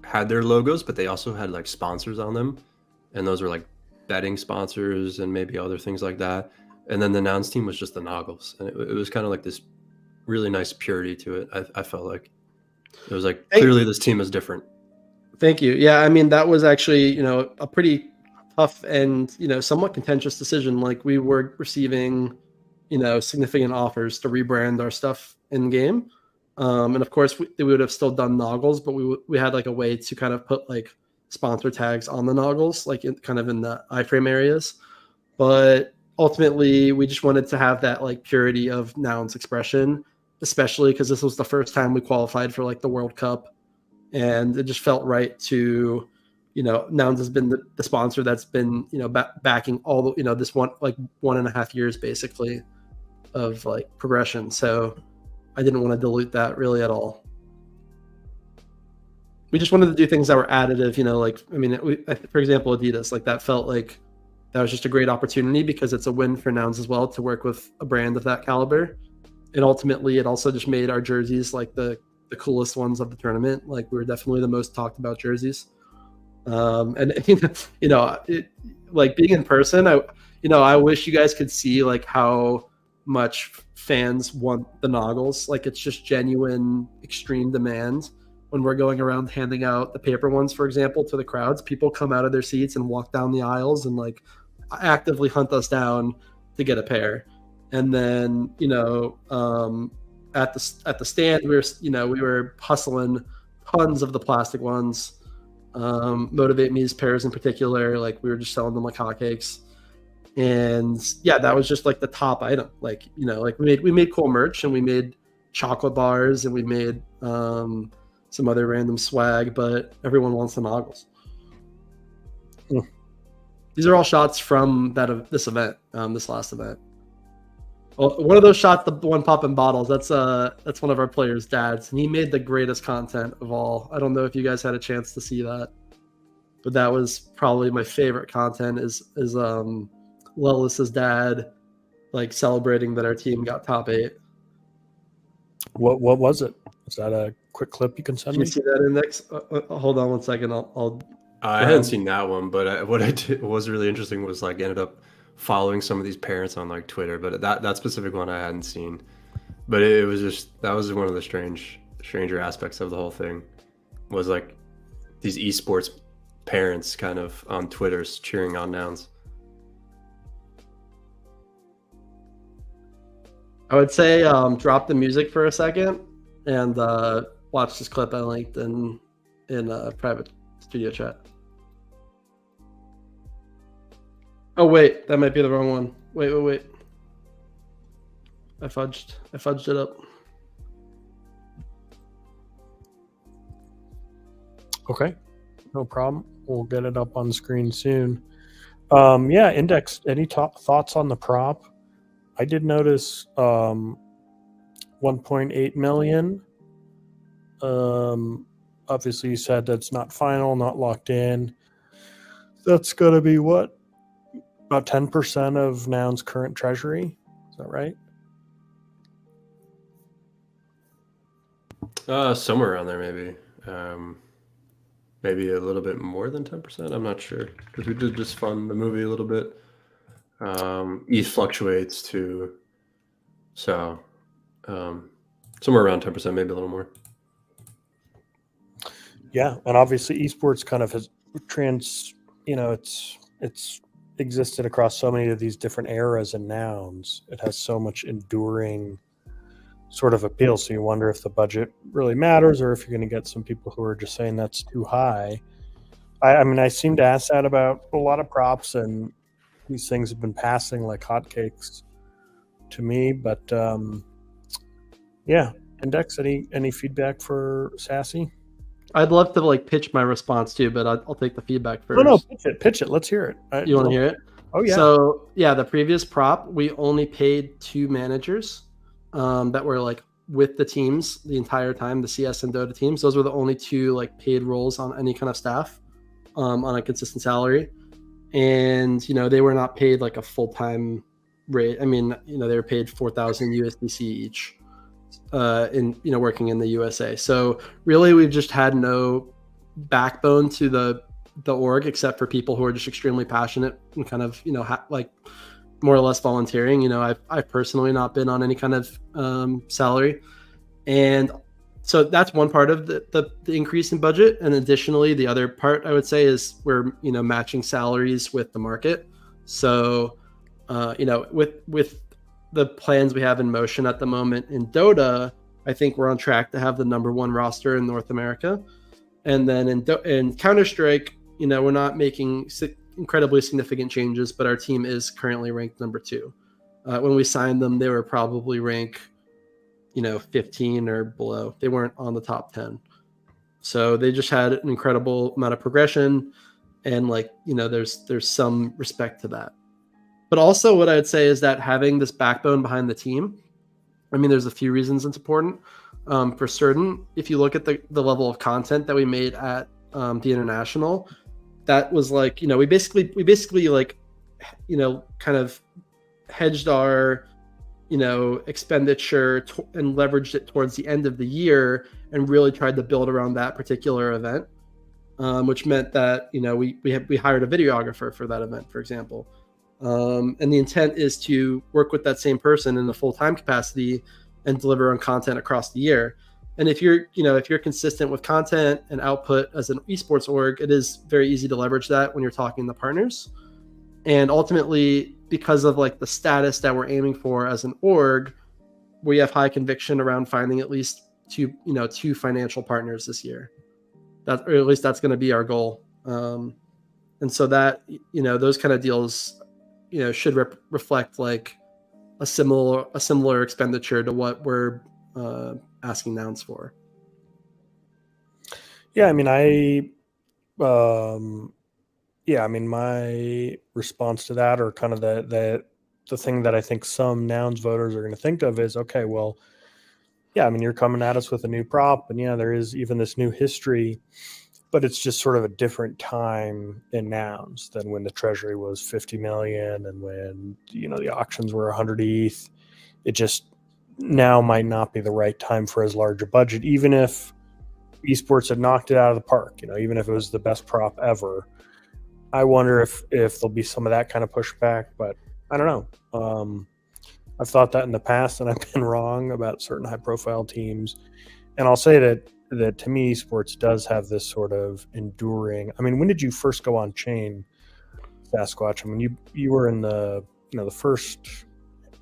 had their logos, but they also had like sponsors on them, and those were like betting sponsors and maybe other things like that. And then the Nouns team was just the Noggles, and it was kind of like this really nice purity to it. I felt like it was like clearly this team is different. Thank you. Yeah, I mean that was actually a pretty tough and somewhat contentious decision. Like we were receiving significant offers to rebrand our stuff in game. And of course, we would have still done Noggles, but we had like a way to kind of put like sponsor tags on the Noggles, like in the iframe areas. But ultimately, we just wanted to have that like purity of Nouns expression, especially because this was the first time we qualified for like the World Cup, and it just felt right to, Nouns has been the sponsor that's been backing all the this 1.5 years basically of like progression. So I didn't want to dilute that really at all. We just wanted to do things that were additive, for example, Adidas, like that felt like that was just a great opportunity because it's a win for Nouns as well to work with a brand of that caliber. And ultimately, it also just made our jerseys like the coolest ones of the tournament. Like we were definitely the most talked about jerseys. And like being in person, I wish you guys could see like how much fans want the Noggles. Like it's just genuine extreme demand. When we're going around handing out the paper ones, for example, to the crowds, people come out of their seats and walk down the aisles and like actively hunt us down to get a pair. And then at the stand we were hustling tons of the plastic ones. Motivate Me's pairs in particular, like we were just selling them like hotcakes. And yeah, that was just like the top item. Like like we made cool merch, and we made chocolate bars, and we made some other random swag, but everyone wants the Noggles. These are all shots from this event, this last event. Well, one of those shots, the one popping bottles, that's one of our players' dads, and he made the greatest content of all. I don't know if you guys had a chance to see that, but that was probably my favorite content. Is Lelis's dad like celebrating that our team got top 8. What was it? Is that a quick clip you can send me? Can you see that index? Hold on one second. I hadn't seen that one, but what was really interesting was like ended up following some of these parents on like Twitter, but that specific one I hadn't seen. But it was just, that was one of the stranger aspects of the whole thing, was like these esports parents kind of on Twitter's cheering on Nouns. I would say drop the music for a second and watch this clip I linked in a private studio chat. Oh wait, that might be the wrong one. Wait. I fudged it up. Okay, no problem. We'll get it up on the screen soon. Yeah, Index, any thoughts on the prop? I did notice 1.8 million. Obviously, you said that's not final, not locked in. That's going to be what? About 10% of Noun's current treasury. Is that right? Somewhere around there, maybe. Maybe a little bit more than 10%. I'm not sure, because we did just fund the movie a little bit. ETH fluctuates too, so somewhere around 10%, maybe a little more. Yeah, and obviously esports kind of has it's existed across so many of these different eras and nouns. It has so much enduring sort of appeal. So you wonder if the budget really matters, or if you're going to get some people who are just saying that's too high. I mean, I seem to ask that about a lot of props, and these things have been passing like hotcakes to me. But yeah, Index, any feedback for Sassy? I'd love to like pitch my response too, but I'll take the feedback first. No, pitch it. Let's hear it. You want to hear it? Oh yeah. So yeah, the previous prop, we only paid 2 managers that were like with the teams the entire time, the CS and Dota teams. Those were the only 2 like paid roles on any kind of staff on a consistent salary. And, they were not paid like a full-time rate. I mean, they were paid 4,000 USDC each in, working in the USA. So really we've just had no backbone to the org, except for people who are just extremely passionate and kind of, like more or less volunteering. I've personally not been on any kind of salary. And so that's one part of the increase in budget. And additionally, the other part I would say is we're, matching salaries with the market. So, with the plans we have in motion at the moment in Dota, I think we're on track to have the #1 roster in North America. And then in Counter-Strike, we're not making incredibly significant changes, but our team is currently ranked #2. When we signed them, they were probably rank 15 or below. They weren't on the top 10. So they just had an incredible amount of progression, and there's some respect to that. But also what I'd say is that having this backbone behind the team, I mean, there's a few reasons it's important. For certain, if you look at the level of content that we made at the International, that was like, we basically like, kind of hedged our expenditure and leveraged it towards the end of the year, and really tried to build around that particular event, which meant that we hired a videographer for that event, for example, and the intent is to work with that same person in a full-time capacity and deliver on content across the year. And if you're consistent with content and output as an esports org, it is very easy to leverage that when you're talking to partners. And ultimately, because of like the status that we're aiming for as an org, we have high conviction around finding at least two financial partners this year. Or at least that's going to be our goal. And so that, those kind of deals, should reflect like a similar expenditure to what we're asking Nouns for. Yeah, I mean, my response to that, or kind of the thing that I think some Nouns voters are going to think of is, okay, well, yeah, I mean, you're coming at us with a new prop, and yeah, there is even this new history, but it's just sort of a different time in Nouns than when the treasury was 50 million and when, the auctions were 100 ETH. It just now might not be the right time for as large a budget, even if esports had knocked it out of the park, even if it was the best prop ever. I wonder if there'll be some of that kind of pushback, but I don't know. I've thought that in the past, and I've been wrong about certain high-profile teams. And I'll say that to me, esports does have this sort of enduring. I mean, when did you first go on chain, Sasquatch? I mean, you were in the the first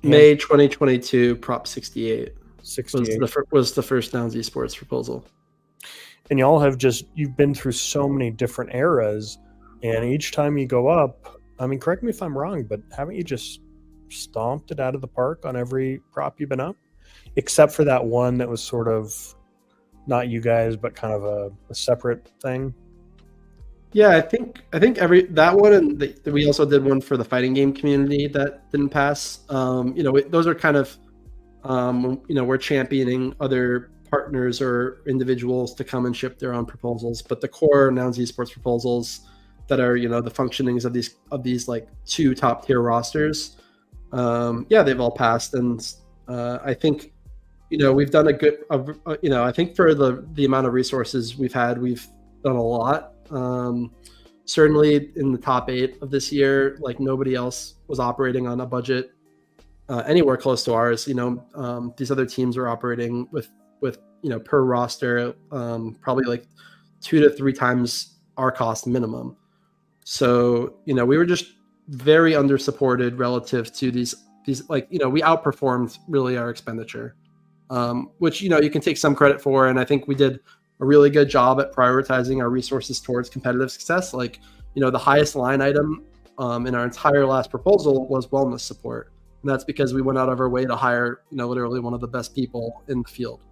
May 2022, Prop 68. 68 was the first Nouns esports proposal. And y'all have you've been through so many different eras. And each time you go up, I mean, correct me if I'm wrong, but haven't you just stomped it out of the park on every prop you've been up? Except for that one that was sort of not you guys, but kind of a separate thing. Yeah, I think that one, and we also did one for the fighting game community that didn't pass. Those are kind of We're championing other partners or individuals to come and ship their own proposals. But the core Nouns Esports proposals that are, the functionings of these like 2 top tier rosters, they've all passed. And I think, we've done a good, I think for the amount of resources we've done a lot. Certainly in the top 8 of this year, like nobody else was operating on a budget anywhere close to ours. These other teams are operating with per roster probably like 2 to 3 times our cost minimum. So we were just very under supported relative to these we outperformed really our expenditure, which you can take some credit for, and I think we did a really good job at prioritizing our resources towards competitive success. Like the highest line item in our entire last proposal was wellness support. And that's because we went out of our way to hire, literally one of the best people in the field.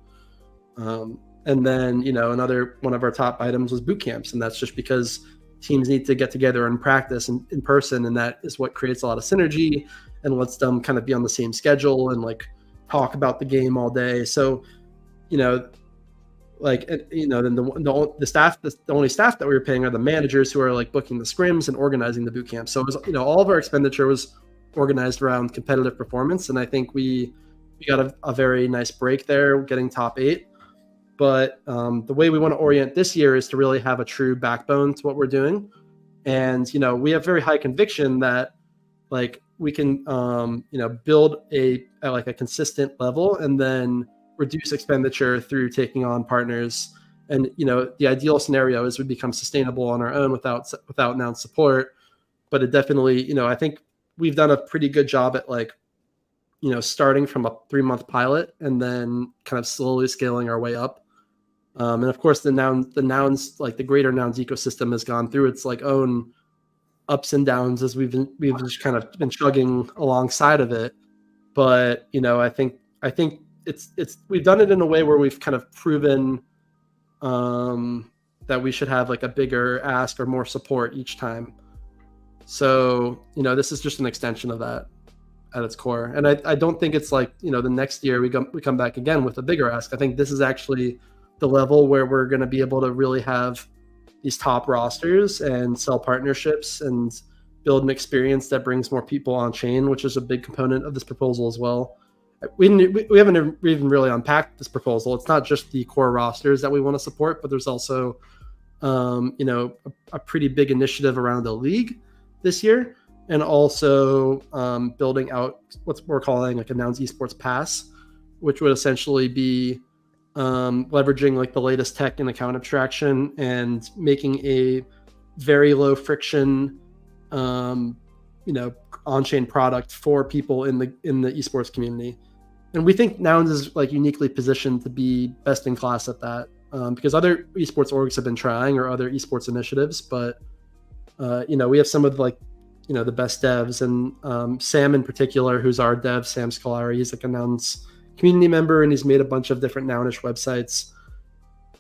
And then, another one of our top items was boot camps. And that's just because teams need to get together and practice in person. And that is what creates a lot of synergy and lets them kind of be on the same schedule and like talk about the game all day. So, then the staff, the only staff that we were paying are the managers who are like booking the scrims and organizing the boot camp. So it was, all of our expenditure was organized around competitive performance, and I think we got a very nice break there, getting top 8. But the way we want to orient this year is to really have a true backbone to what we're doing, and we have very high conviction that like we can build a consistent level and then reduce expenditure through taking on partners. And the ideal scenario is we become sustainable on our own without Nouns support. But it definitely, I think we've done a pretty good job at starting from a 3-month pilot and then kind of slowly scaling our way up. And of course the Nouns, like the greater Nouns ecosystem has gone through its like own ups and downs as we've just kind of been chugging alongside of it. But I think it's we've done it in a way where we've kind of proven that we should have like a bigger ask or more support each time. So, this is just an extension of that at its core. And I don't think it's like, the next year we come back again with a bigger ask. I think this is actually the level where we're going to be able to really have these top rosters and sell partnerships and build an experience that brings more people on chain, which is a big component of this proposal as well. We haven't even really unpacked this proposal. It's not just the core rosters that we want to support, but there's also, a pretty big initiative around the league this year, and also building out what we're calling like a Nouns Esports Pass, which would essentially be leveraging like the latest tech in account abstraction and making a very low friction, on-chain product for people in the esports community. And we think Nouns is like uniquely positioned to be best in class at that, because other esports orgs have been trying, or other esports initiatives, but we have some of the best devs, and Sam in particular, who's our dev, Sam Scolari, he's like a Nouns community member, and he's made a bunch of different Nounish websites.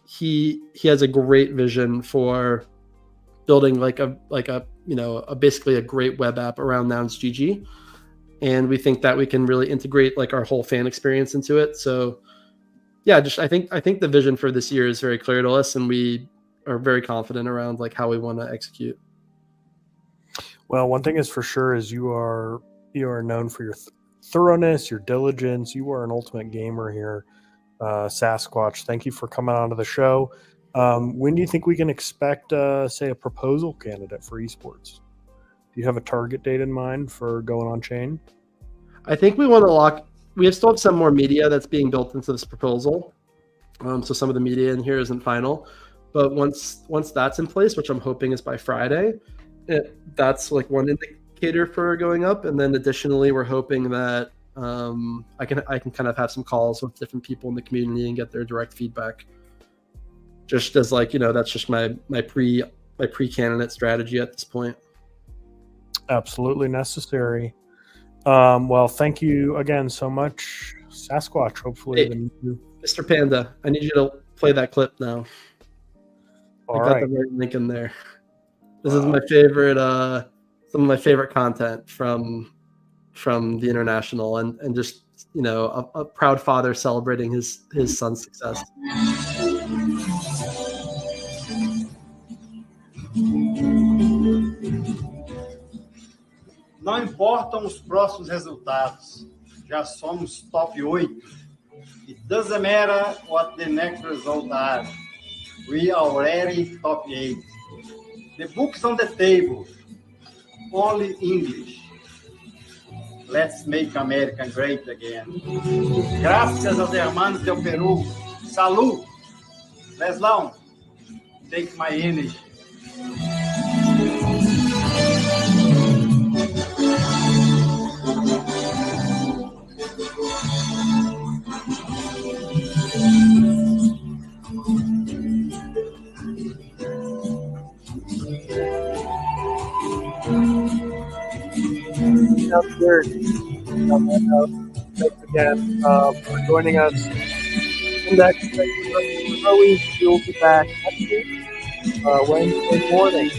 He has a great vision for building basically a great web app around Nouns GG, and we think that we can really integrate like our whole fan experience into it. So yeah, I think the vision for this year is very clear to us, and we are very confident around like how we want to execute. Well, one thing is for sure is you are known for your thoroughness, your diligence. You are an ultimate gamer here, Sasquatch. Thank you for coming onto the show. When do you think we can expect, say, a proposal candidate for esports? Do you have a target date in mind for going on chain? I think we want to we still have some more media that's being built into this proposal. So some of the media in here isn't final, but once that's in place, which I'm hoping is by Friday, that's like one indicator for going up. And then additionally, we're hoping that I can kind of have some calls with different people in the community and get their direct feedback. Just as that's just my pre-candidate strategy at this point. Absolutely necessary. Well, thank you again so much, Sasquatch. Hopefully, Mr. Panda, I need you to play that clip now. All I got right. the right link in there. This is my favorite. Some of my favorite content from the international, and just a proud father celebrating his son's success. Não importam os próximos resultados, já somos top 8. It doesn't matter what the next results are. We are already top 8. The book's on the table, only English. Let's make America great again. Gracias aos hermanos del Peru. Salud. Leslão, take my energy. Sounds good. Thanks again for joining us. Index, we'll be back next week, Wednesday morning.